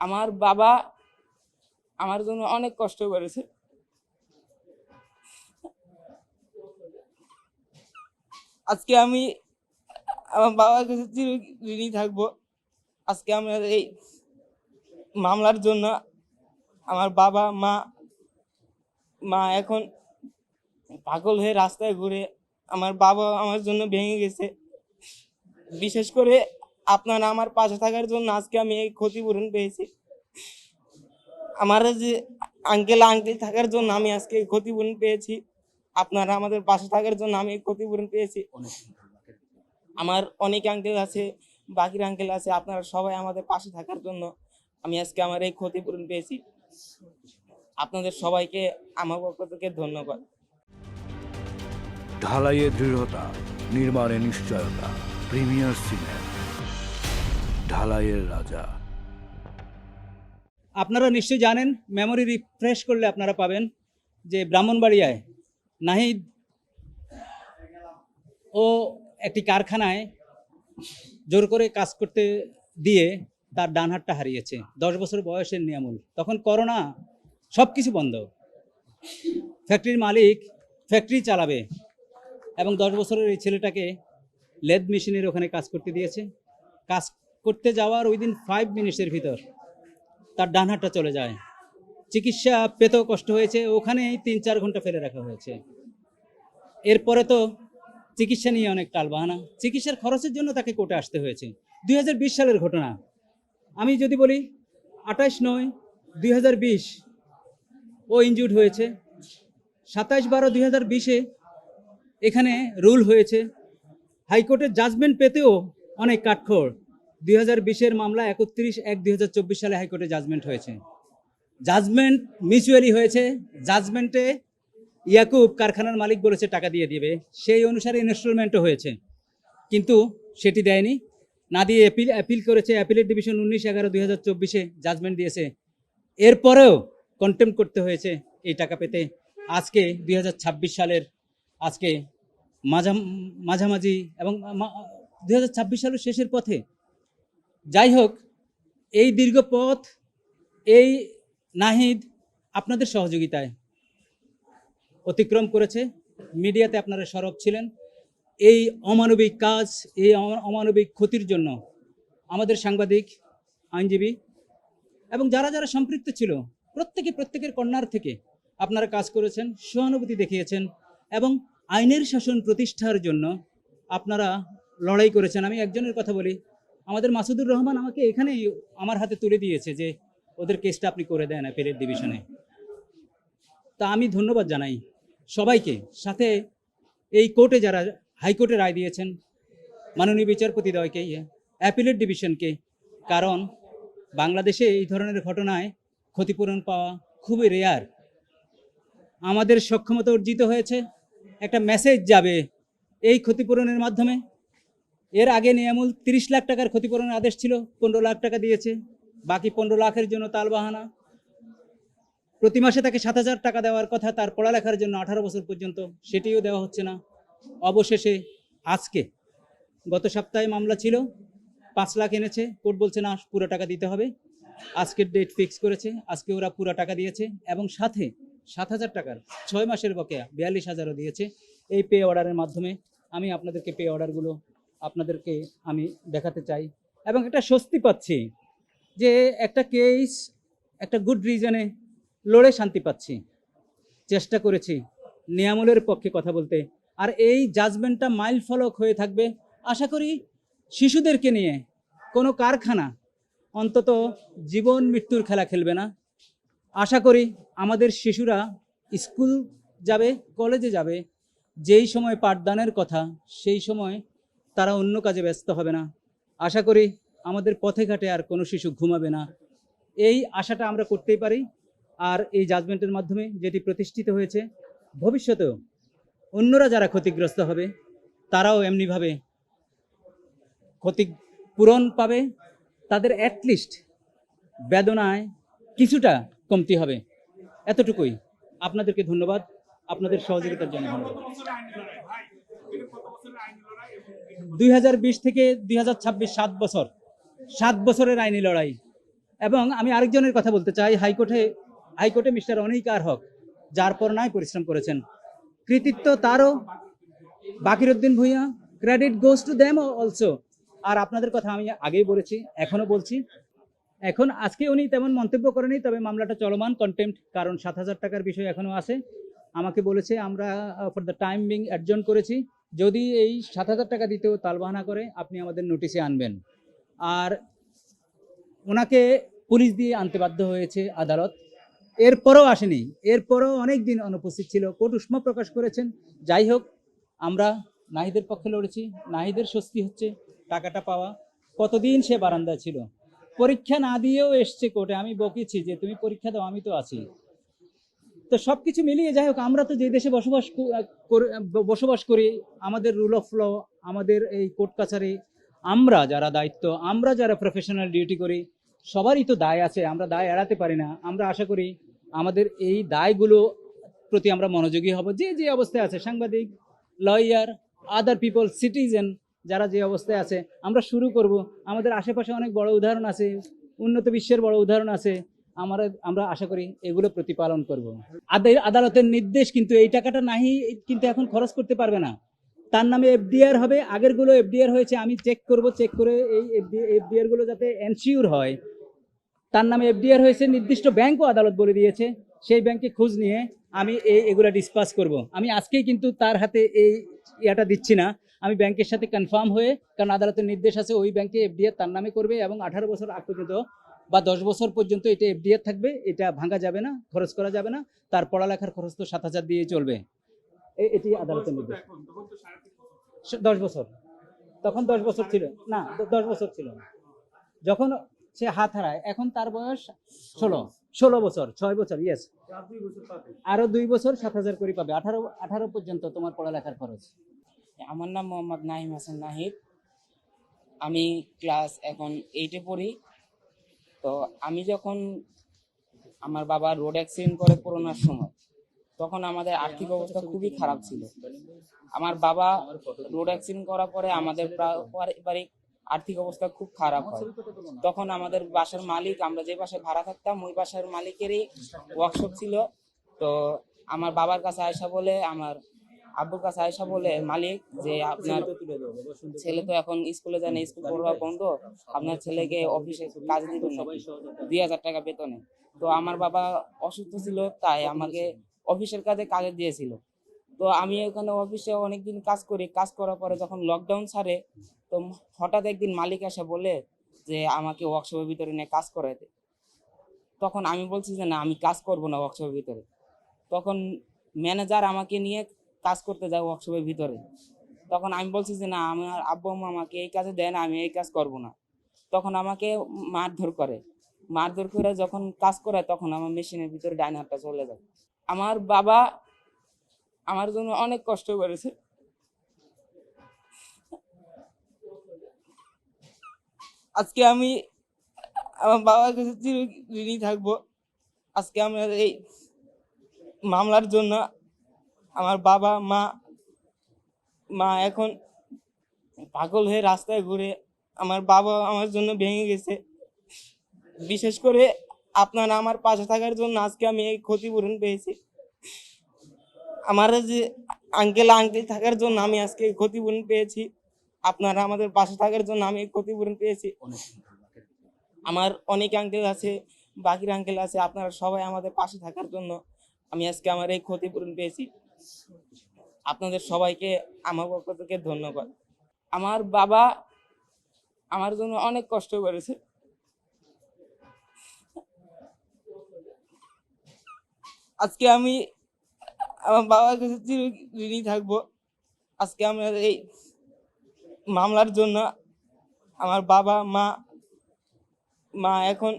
আমার বাবা আমার জন্য অনেক কষ্ট করেছে। আজকে আমি আমার বাবার কাছে চির ঋণী থাকবো। আজকে আমার এই মামলার জন্য আমার বাবা মা মা এখন পাগল হয়ে রাস্তায় ঘুরে। আমার বাবা আমার জন্য ভেঙে গেছে। বিশেষ করে আপনারা আমার পাশে থাকার জন্য আজকে আমি এই ক্ষতিপূরণ পেয়েছি। আমার যে আঙ্কেল থাকার জন্য আমি আজকে এই ক্ষতিপূরণ পেয়েছি। আপনারা আমাদের পাশে থাকার জন্য আমি এই ক্ষতিপূরণ পেয়েছি। আমার অনেক আঙ্কেল আছে, বাকির আঙ্কেল আছে, আপনারা সবাই আমাদের পাশে থাকার জন্য আমি আজকে আমার এই ক্ষতিপূরণ পেয়েছি। আপনাদের সবাইকে আমার পক্ষ থেকে ধন্যবাদ। ঢালাইয়ে দৃঢ়তা, নির্মাণে নিশ্চয়তা, প্রিমিয়ার সিমেন্ট, ঢালাইয়ের রাজা। আপনারা নিশ্চয়ই জানেন, মেমোরি রিফ্রেশ করলে আপনারা পাবেন যে ব্রাহ্মণবাড়িয়ায় নাহিদ ও একটি কারখানায় জোর করে কাজ করতে দিয়ে তার ডান হাতটা হারিয়েছে। 10 বছর বয়সের নিয়ামুল, তখন করোনা, সব কিছু বন্ধ। ফ্যাক্টরির মালিক ফ্যাক্টরি চালাবে এবং 10 বছরের এই ছেলেটাকে লেদ মেশিনের ওখানে কাজ করতে দিয়েছে। কাজ করতে যাওয়ার উইদিন 5 মিনিটসের ভিতর তার ডান হাতটা চলে যায়। চিকিৎসা পেতেও কষ্ট হয়েছে, ওখানেই 3-4 ঘন্টা ফেলে রাখা হয়েছে। এরপরে তো চিকিৎসা নিয়ে অনেক টালবাহানা, চিকিৎসার খরচের জন্য তাকে কোর্টে আসতে হয়েছে। 2020 সালের ঘটনা। আমি যদি বলি 28/9/2020 ও ইনজুর্ড হয়েছে। 27/12/2020 এখানে রুল হয়েছে। হাইকোর্টের জাজমেন্ট পেতেও অনেক কাঠখড়। 2020 মামলা 31/1/2024 সালে হাইকোর্টে জাজমেন্ট হয়েছে। জাজমেন্ট মিউচুয়ালি হয়েছে। জাজমেন্টে ইয়াকুব কারখানার মালিক বলেছে টাকা দিয়ে দিবে, সেই অনুসারে ইনস্টলমেন্টও হয়েছে, কিন্তু সেটি দেয়নি। না দিয়ে অ্যাপিল করেছে। অ্যাপিলের ডিভিশন 19/11/2024 জাজমেন্ট দিয়েছে। এরপরেও কন্টেম্প করতে হয়েছে এই টাকা পেতে। আজকে 2026 সালের আজকে মাঝামাঝি এবং 2026 সালের শেষের পথে। যাই হোক, এই দীর্ঘ পথ এই নাহিদ আপনাদের সহযোগিতায় অতিক্রম করেছে। মিডিয়াতে আপনারা সরব ছিলেন। এই অমানবিক কাজ, এই অমানবিক ক্ষতির জন্য আমাদের সাংবাদিক, আইনজীবী এবং যারা যারা সম্পৃক্ত ছিল প্রত্যেকের কর্নার থেকে আপনারা কাজ করেছেন, সহানুভূতি দেখিয়েছেন এবং আইনের শাসন প্রতিষ্ঠার জন্য আপনারা লড়াই করেছেন। আমি একজনের কথা বলি, আমাদের মাসুদুর রহমান আমাকে এখানেই আমার হাতে তুলে দিয়েছে যে ওদের কেসটা আপনি করে দেন অ্যাপিলের ডিভিশনে। তা আমি ধন্যবাদ জানাই সবাইকে। সাথে এই কোর্টে যারা হাইকোর্টে রায় দিয়েছেন, মাননীয় বিচারপতিদ্বয়কে, অ্যাপিলের ডিভিশনকে, কারণ বাংলাদেশে এই ধরনের ঘটনায় ক্ষতিপূরণ পাওয়া খুবই রেয়ার। আমাদের সক্ষমতা অর্জিত হয়েছে, একটা মেসেজ যাবে এই ক্ষতিপূরণের মাধ্যমে। এর আগে নিয়ামুল 30 লাখ টাকার ক্ষতিপূরণের আদেশ ছিল, 15 লাখ টাকা দিয়েছে, বাকি 15 লাখের জন্য তালবাহানা। প্রতি মাসে তাকে 7,000 টাকা দেওয়ার কথা তার পড়ালেখার জন্য 18 বছর পর্যন্ত, সেটিও দেওয়া হচ্ছে না। অবশেষে আজকে গত সপ্তাহে মামলা ছিল, 5 লাখ এনেছে, কোর্ট বলছে না পুরো টাকা দিতে হবে। আজকের ডেট ফিক্স করেছে, আজকে ওরা পুরো টাকা দিয়েছে এবং সাথে 7,000 টাকার 6 মাসের বকেয়া 42,000ও দিয়েছে। এই পে অর্ডারের মাধ্যমে আমি আপনাদেরকে পে অর্ডারগুলো আপনাদেরকে আমি দেখাতে চাই এবং একটা স্বস্তি পাচ্ছি যে একটা কেস একটা গুড রিজনে লড়ে শান্তি পাচ্ছি। চেষ্টা করেছি নিয়ামলের পক্ষে কথা বলতে, আর এই জাজমেন্টটা মাইল ফলক হয়ে থাকবে। আশা করি শিশুদেরকে নিয়ে কোনো কারখানা অন্তত জীবন মৃত্যুর খেলা খেলবে না। আশা করি আমাদের শিশুরা স্কুল যাবে, কলেজে যাবে, যেই সময় পাঠদানের কথা সেই সময় তারা অন্য কাজে ব্যস্ত হবে না। আশা করি আমাদের পথে ঘাটে আর কোনো শিশু ঘুমাবে না। এই আশাটা আমরা করতেই পারি। আর এই জাজমেন্টের মাধ্যমে যেটি প্রতিষ্ঠিত হয়েছে, ভবিষ্যতেও অন্যরা যারা ক্ষতিগ্রস্ত হবে তারাও এমনিভাবে ক্ষতিপূরণ পাবে। তাদের অ্যাটলিস্ট বেদনায় কিছুটা কমতি হবে। এতটুকুই। আপনাদেরকে ধন্যবাদ, আপনাদের সহযোগিতার জন্য ধন্যবাদ। 2020 থেকে 2026 7 বছরের আইনি লড়াই। এবং আমি আরেকজনের কথা বলতে চাই, হাইকোর্টে মিস্টার অনিকার হক যার পর নাই পরিশ্রম করেছেন, কৃতিত্ব তারও, Bakiruddin Bhuiyan, credit goes to them also. আর আপনাদের কথা আমি আগেই বলেছি, এখনো বলছি, এখন আজকে উনি তেমন মন্তব্য করেনি, তবে মামলাটা চলমান কন্টেম্প্ট, কারণ 7,000 টাকার বিষয় এখনো আছে। আমাকে বলেছে আমরা for the time being adjourn করেছি, যদি এই 7,000 টাকা দিতেও তালবাহানা করে আপনি আমাদের নোটিশে আনবেন। আর ওনাকে পুলিশ দিয়ে আনতে বাধ্য হয়েছে আদালত, এরপরও আসেনি, এরপরও অনেক দিন অনুপস্থিত ছিল, কোর্ট উষ্মা প্রকাশ করেছেন। যাই হোক, আমরা নাহিদের পক্ষে লড়েছি, নাহিদের স্বস্তি হচ্ছে টাকাটা পাওয়া। কতদিন সে বারান্দায় ছিল, পরীক্ষা না দিয়েও এসছে কোর্টে, আমি বকেছি যে তুমি পরীক্ষা দাও, আমি তো আছি। তো সবকিছু মিলিয়ে যাই হোক, আমরা তো যে দেশে বসবাস করি, আমাদের রুল অফ ল, আমাদের এই কোর্ট কাছারি, আমরা যারা দায়িত্ব, আমরা যারা প্রফেশনাল ডিউটি করি, সবারই তো দায় আছে, আমরা দায় এড়াতে পারি না। আমরা আশা করি আমাদের এই দায়গুলো প্রতি আমরা মনোযোগী হব। যে যে অবস্থায় আছে, সাংবাদিক, লয়ার, আদার পিপল, সিটিজেন, যারা যে অবস্থায় আছে, আমরা শুরু করব। আমাদের আশেপাশে অনেক বড় উদাহরণ আছে, উন্নত বিশ্বের বড় উদাহরণ আছে, আমরা আশা করি এগুলো প্রতিপালন করব। আদালতের নির্দেশ, কিন্তু এই টাকাটা নাহি কিন্তু এখন খরচ করতে পারবে না, তার নামে এফডিআর হবে। আগেরগুলো এফডিআর হয়েছে, আমি চেক করব, চেক করে এই এফডিআর গুলো যাতে এনশিওর হয়। তার নামে এফডিআর হয়েছে, নির্দিষ্ট ব্যাংকও আদালত বলে দিয়েছে, সেই ব্যাংকে খোঁজ নিয়ে আমি এগুলা ডিসপাস করব। আমি আজকেই কিন্তু তার হাতে এই ইয়াটা দিচ্ছি না, আমি ব্যাংকের সাথে কনফার্ম হয়ে, কারণ আদালতের নির্দেশ আছে ওই ব্যাংকে এফডিআর তার নামে করবে, এবং 18 বছর আগ পর্যন্ত বা 10 বছর পর্যন্ত এটা এফডিআর থাকবে, এটা ভাঙা যাবে না, খরচ করা যাবে না। তার পড়ালেখার খরচ তো 7,000 দিয়ে চলবে, এটি আদালতের নির্দেশ। 10 বছর, তখন 10 বছর ছিল না, 10 বছর ছিল যখন সে হাত হারায়। এখন তার বয়স 16 বছর, 6 বছর, ইয়েস, আরো 2 বছর 7,000 করে পাবে, 18 পর্যন্ত তোমার পড়ালেখার খরচ। আমার নাম মোহাম্মদ নাহিম হাসান নাহিদ। আমি ক্লাস এখন 8-এ পড়ি। তো আমি যখন আমার বাবা রোড অ্যাক্সিডেন্ট করে করোনার সময়, তখন আমাদের আর্থিক অবস্থা খুবই খারাপ ছিল। আমার বাবা রোড অ্যাক্সিডেন্ট করার পরে আমাদের পারিবারিক আর্থিক অবস্থা খুব খারাপ হয়। তখন আমাদের বাসার মালিক, আমরা যে বাসায় ভাড়া থাকতাম ওই বাসার মালিকেরই ওয়ার্কশপ ছিল। তো আমার বাবার কাছে আয়সা বলে, আমার আব্বুর কাছে আয়সা বলে মালিক যে আপনার ছেলে তো এখন স্কুলে যায় না, স্কুল পড়া বন্ধ, আপনার ছেলেকে অফিসে কাজ দিবেন না 2,000 টাকা বেতনে। তো আমার বাবা অসুস্থ ছিল, তাই আমাকে অফিসের কাজে দিয়েছিল। তো আমি ওখানে অফিসে অনেকদিন কাজ করি, কাজ করার পরে যখন লকডাউন ছাড়ে, তো হঠাৎ একদিন মালিক এসে বলে যে আমাকে ওয়ার্কশপের ভিতরে নিয়ে কাজ করাতে। তখন আমি বলছি যে না, আমি কাজ করব না ওয়ার্কশপের ভিতরে। তখন ম্যানেজার আমাকে নিয়ে কাজ করতে যায় ওয়ার্কশপের ভিতরে। তখন আমি বলছি যে না, আমার আব্বু আম্মা আমাকে এই কাজে দেয় না, আমি এই কাজ করব না। তখন আমাকে মারধর করে যখন কাজ করায়, তখন আমার মেশিনের ভিতরে ডাইন হাতটা চলে যায়। আমার বাবা আমার জন্য অনেক কষ্ট করেছে। আজকে আমি আমার বাবার কাছে চিরঋণী থাকবো। আজকে আমরা এই মামলার জন্য আমার বাবা মা এখন পাগল হয়ে রাস্তায় ঘুরে। আমার বাবা আমার জন্য ভেঙে গেছে। বিশেষ করে আপনারা আমার পাশে থাকার জন্য আজকে আমি এই ক্ষতিপূরণ পেয়েছি। আমার যে আঙ্কেল থাকার জন্য আমি আজকে এই ক্ষতিপূরণ পেয়েছি। আপনারা আমাদের পাশে থাকার জন্য আমি এই ক্ষতিপূরণ পেয়েছি। আমার অনেক আঙ্কেল আছে, বাকির আঙ্কেল আছে, আপনারা সবাই আমাদের পাশে থাকার জন্য আমি আজকে আমার এই ক্ষতিপূরণ পেয়েছি। আপনাদের সবাইকে আমার পক্ষ থেকে ধন্যবাদ। আমার বাবা আমার জন্য অনেক কষ্ট করেছে। আজকে আমি আমার বাবার কাছে চিরঋণী থাকবো। আজকে আমরা এই মামলার জন্য আমার বাবা মা এখন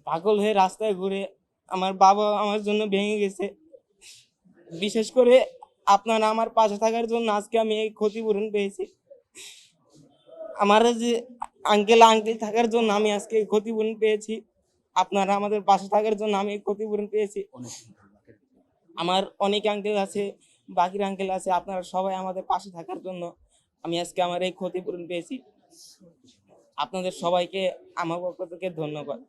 পাগল হয়ে রাস্তায় ঘুরে। আমার বাবা আমার জন্য ভেঙে গেছে। বিশেষ করে আপনারা আমার পাশে থাকার জন্য আজকে আমি এই ক্ষতিপূরণ পেয়েছি। আমার যে আঙ্কেল থাকার জন্য আমি আজকে এই ক্ষতিপূরণ পেয়েছি। আপনারা আমাদের পাশে থাকার জন্য আমি এই ক্ষতিপূরণ পেয়েছি। আমার অনেক আঙ্কেল আছে, বাকির আঙ্কেল আছে, আপনারা সবাই আমাদের পাশে থাকার জন্য আমি আজকে আমার এই ক্ষতিপূরণ পেয়েছি। আপনাদের সবাইকে আমার পক্ষ থেকে ধন্যবাদ।